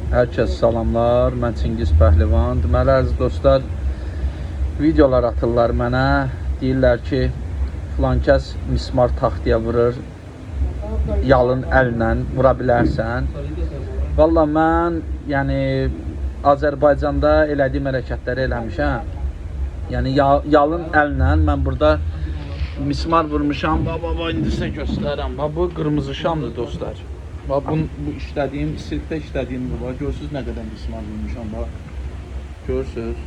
Hər kəs salamlar, mən Çingiz Pəhlivan. Deməli, əziz dostlar, videolar atırlar mənə. Deyirlər ki, filan kəs mismar taxtaya vurur, yalın əllə vura bilərsən. Valla mən, yəni, Azərbaycanda elədiyim hərəkətləri eləmişəm. Yəni, yalın əllə mən burada mismar vurmuşam. Baba, indi sizə göstərəm. Bu qırmızı şamdır, dostlar. Bu işlədiyim, sirkdə işlədiyim bu var. Görürsünüz nə qədər mismar vurmuşam, bax. Görürsünüz.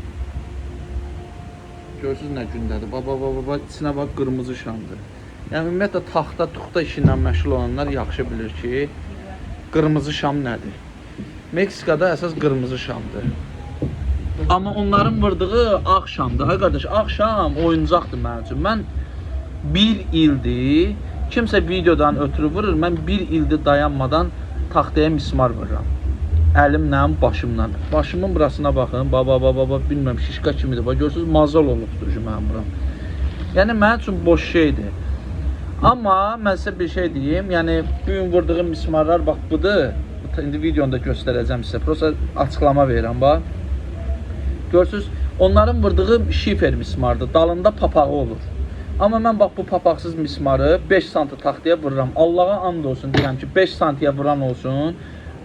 Görürsünüz nə gündədir. Baba, içinə bax, qırmızı şamdır. Yəni, ümumiyyətlə, taxta işi ilə məşğul olanlar yaxşı bilir ki, qırmızı şam nədir? Meksikada əsas qırmızı şamdır. Amma onların vurduğu ağ şamdır. Ay qardaş, ağ şam oyuncaqdır mənim üçün. Mən bir ildir, kimsə videodan ötürü vurur, mən bir ildir dayanmadan taxtaya mismar vururam. Əlimlə, başımla. Başımın burasına baxın, baba, bilmirəm, şişqa kimidir. Görürsünüz, mazal olubdur ki, mənim buram. Yəni, mənim üçün boş şeydir. Amma mən sizə bir şey deyim, yəni, bugün vurduğum mismarlar, bax, budur. İndi videonu da göstərəcəm sizə. Prosta açıqlama verirəm, bax. Görürsünüz, onların vurduğu şifer mismardır. Dalında papağı olur. Amma mən bax bu papaqsız mismarı 5 santı taxtaya vururam. Allaha and olsun deyirəm ki 5 santiyə vuran olsun.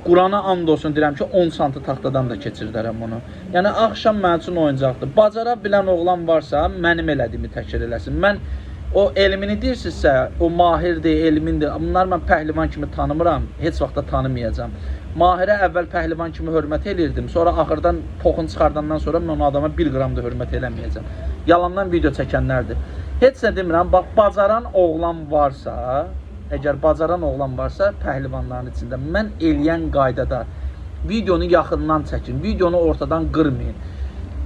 Qurana and olsun deyirəm ki 10 santı taxtadan da keçirdərəm onu. Yəni axşam mənim üçün oyuncaqdır. Bacara bilən oğlan varsa mənim elədiyimi təkrar eləsin. Mən o elmini deyirsinizsə, o mahirdir, elmindir. Bunlar mən pəhlivan kimi tanımıram. Heç vaxt da tanımayacağam. Mahirə əvvəl pəhlivan kimi hörmət elirdim. Sonra axırdan poxun çıxardandan sonra mən o adama 1 qram da hörmət eləməyəcəm. Yalandan video çəkənlərdir. Heç nə demirəm, bax, bacaran oğlan varsa, əgər bacaran oğlan varsa, pəhlivanların içində, mən eləyən qaydada videonu yaxından çəkin, videonu ortadan qırmayın.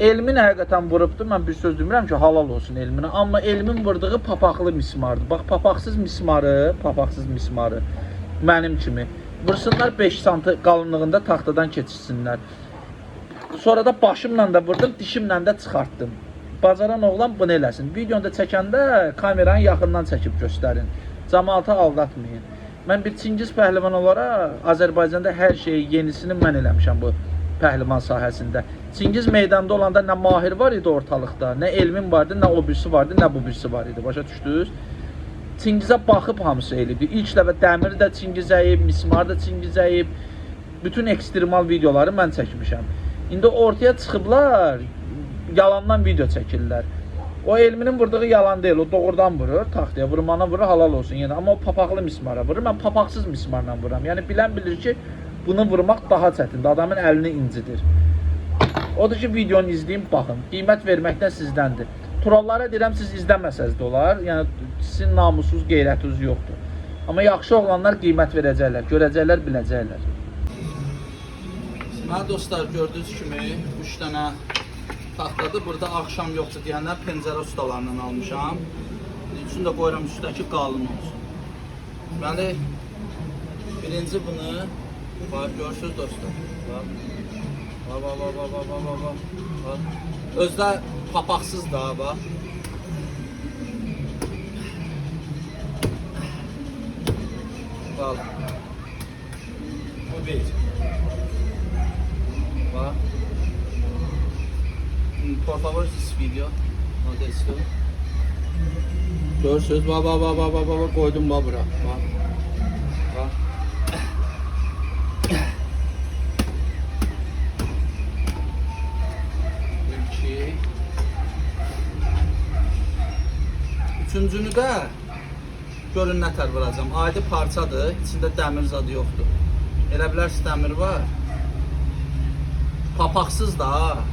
Elmin həqiqətən vurubdur, mən bir söz demirəm ki, halal olsun elminə, amma elmin vurduğu papaqlı mismardır. Bax, papaqsız mismarı, mənim kimi, vursunlar 5 santı qalınlığında taxtadan keçirsinlər. Sonra da başımla da vurdum, dişimlə də çıxartdım. Bacaran oğlan bunu eləsin. Videonu da çəkəndə kameranı yaxından çəkib göstərin. Cəmaatı aldatmayın. Mən bir Çingiz pəhlivan olaraq Azərbaycanda hər şeyi yenisini mən eləmişəm bu pəhlivan sahəsində. Çingiz meydanda olanda nə mahir var idi ortalıqda, nə elmin vardı, nə o birisi vardı, nə bu birisi var idi. Başa düşdünüz? Çingizə baxıb hamısı eləyib. İlk dəfə dəmir də Çingizəyib, mismar da Çingizəyib. Bütün ekstremal videoları mən çəkmişəm. İndi ortaya çıxıblar, yalandan video çəkirlər. O elminin vurduğu yalan deyil, o doğrudan vurur, taxtaya vurmana vurur, halal olsun yenə. Amma o papaqlı mismara vurur, mən papaqsız mismarla vururam. Yəni bilən bilir ki, bunu vurmaq daha çətindir, adamın əlini incidir. Odur ki, videonu izləyin, baxın. Qiymət verməkdən sizdəndir. Trollara deyirəm, siz izləməsəz də olar. Yəni sizin namussuz, qeyrətiniz yoxdur. Amma yaxşı oğlanlar qiymət verəcəklər, görəcəklər, biləcəklər. Hə dostlar, gördüyünüz kimi 3 dənə taxtadır. Burada axşam yoxdur deyənlər pəncərə ustalarından almışam. Üçün də qoyuram üstdəki qalın olsun. Deməli, birinci bunu, bax, görürsünüz dostlar. Bax. Özdə papaqsız da, bax. Bax. Bu bir. Bax. Por favor, this video. Görürsünüz, bax, qoydum bax bura. Bax. İki. Üçüncünü də görün nətər vuracam. Adi parçadır, içində dəmir zadı yoxdur. Elə bilərsiniz dəmir var. Papaqsız da, ha. Bax.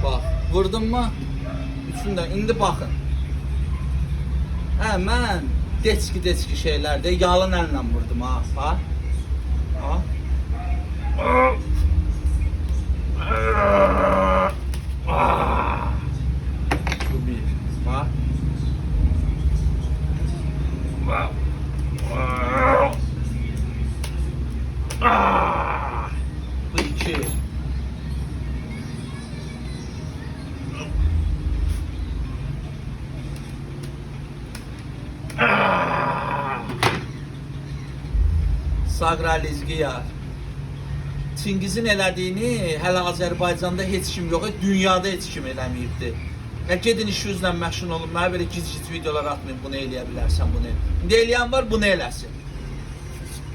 Bax, vurdum mu? Üçündə, indi baxın. Hə, mən deçki şeylərdə yalın əllə vurdum, ha. Bax. Bu iki. Saqra Lizgiyar. Çingizin elədiyini hələ Azərbaycanda heç kim yox, dünyada heç kim eləməyibdi. Və gedin işinizlə məşğul olun, mənə belə gic-gic videolar atmayın, bunu eləyə bilərsən, bunu. İndi eləyən var, bunu eləsin.